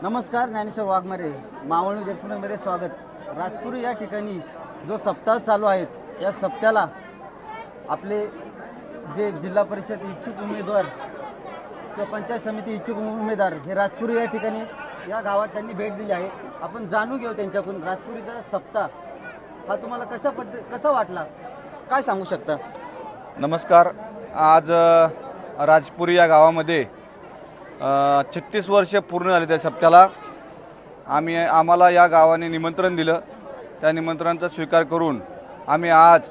नमस्कार, ज्ञानेश्वर वाघमारे, मावळ न्यूज एक्सप्रेसमध्ये स्वागत. राजपुरी या ठिकाणी जो सप्ताह चालू आहे, या सप्त्याला आपले जे जिल्हा परिषद इच्छुक उमेदवार किंवा पंचायत समिती इच्छुक उमेदवार हे राजपुरी या ठिकाणी या गावात त्यांनी भेट दिली आहे. आपण जाणून घेऊ त्यांच्याकडून राजपुरीचा सप्ताह हा तुम्हाला कसा वाटला, काय सांगू शकता? नमस्कार. आज राजपुरी या गावामध्ये 36 वर्ष पूर्ण झाले त्या सप्त्याला. आम्हाला या गावाने निमंत्रण दिलं. त्या निमंत्रणाचा स्वीकार करून आम्ही आज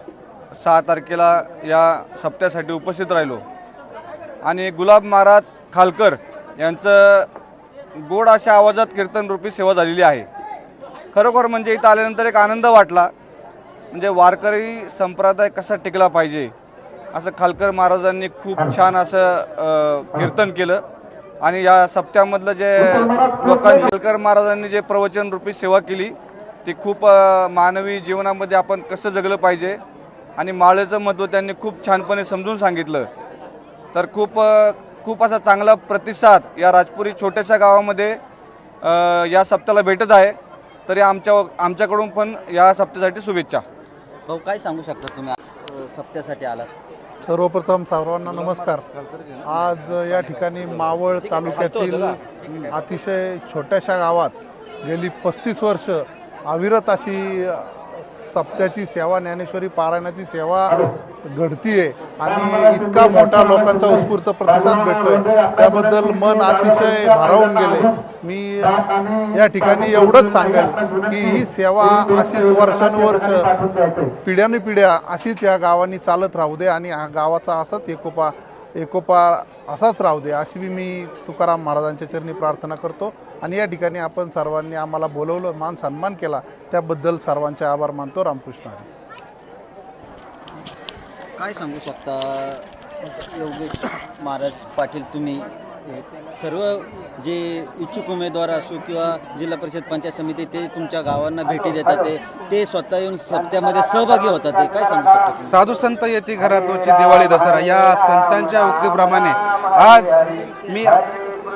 6 तारखेला या सप्त्यासाठी उपस्थित राहिलो. आणि गुलाब महाराज खालकर यांचं गोड अशा आवाजात कीर्तनरूपी सेवा झालेली आहे. खरोखर म्हणजे इथं आल्यानंतर एक आनंद वाटला. म्हणजे वारकरी संप्रदाय कसा टिकला पाहिजे असं खालकर महाराजांनी खूप छान असं कीर्तन केलं. आणि या सप्त्यामधलं जे लोकांची खालकर महाराजांनी जे प्रवचनरूपी सेवा केली ती खूप मानवी जीवनामध्ये आपण कसं जगलं पाहिजे आणि माळेचं महत्त्व त्यांनी खूप छानपणे समजून सांगितलं. तर खूप असा चांगला प्रतिसाद या राजपुरी छोट्याशा गावामध्ये या सप्त्याला भेटत आहे. तरी आमच्याकडून पण या सप्त्यासाठी शुभेच्छा. भाऊ, काय सांगू शकता तुम्ही सप्त्यासाठी आलात? सर्वप्रथम सर्वांना नमस्कार. आज या ठिकाणी मावळ तालुक्यातील अतिशय छोट्याशा गावात गेली 35 वर्ष अविरत अशी सप्त्याची सेवा, ज्ञानेश्वरी पारायणाची सेवा घडतीये आणि इतका मोठा लोकांचा उत्स्फूर्त प्रतिसाद भेटतोय त्याबद्दल मन अतिशय भारावून गेले. मी या ठिकाणी एवढंच सांगेल की ही सेवा अशीच वर्षानुवर्ष पिढ्यानपिढ्या अशीच या गावांनी चालत राहू दे आणि हा गावाचा असाच एकोपा असाच राहू दे अशी मी तुकाराम महाराजांच्या चरणी प्रार्थना करतो. आणि या ठिकाणी आपण सर्वांनी आम्हाला बोलवलं, मान सन्मान केला, त्याबद्दल सर्वांचे आभार मानतो. रामकृष्ण हरी. काय सांगू शकता योगेश महाराज पाटील, तुम्ही सर्व जे इच्छुक उमेदवार असो किंवा जिल्हा परिषद पंचायत समिती ते तुमच्या गावांना भेटी देतात, ते स्वतः येऊन सप्त्यामध्ये सहभागी होतात, ते काय सांगू शकता? साधू संत येती घरातोची दिवाळी दसरा या संतांच्या उक्तीप्रमाणे आज मी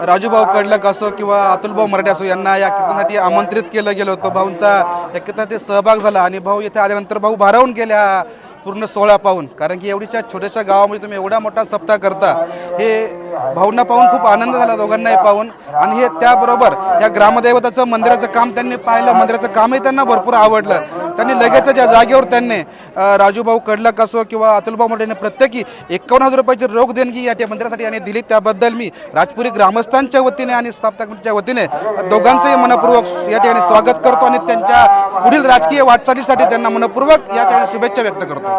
राजूभाऊ कडलक असो किंवा अतुलभाऊ मराठे असो यांना या कीर्तनासाठी आमंत्रित केलं गेलं होतं. भाऊंचा या कीर्तनात सहभाग झाला आणि भाऊ येथे आल्यानंतर भाऊ भारावून गेले हा पूर्ण सोहळा पाहून. कारण की एवढीच्या छोट्याशा गावामध्ये तुम्ही एवढा मोठा सप्ताह करता हे भाऊंना पाहून खूप आनंद झाला, दोघांनाही पाहून. आणि हे त्याबरोबर या ग्रामदैवताचं मंदिराचं काम त्यांनी पाहिलं, मंदिराचं कामही त्यांना भरपूर आवडलं. त्यांनी लगेच ज्या जागेवर त्यांनी राजूभाऊ कडलक असो किंवा अतुलभाऊ मराठे प्रत्येकी 51,000 रुपयाची रोख देणगी या मंदिरासाठी यांनी दिली. त्याबद्दल मी राजपुरी ग्रामस्थांच्या वतीने आणि स्थापना कमिटीच्या वतीने दोघांचंही मनपूर्वक या ठिकाणी स्वागत करतो आणि त्यांच्या पुढील राजकीय वाटचालीसाठी त्यांना मनपूर्वक या ठिकाणी शुभेच्छा व्यक्त करतो.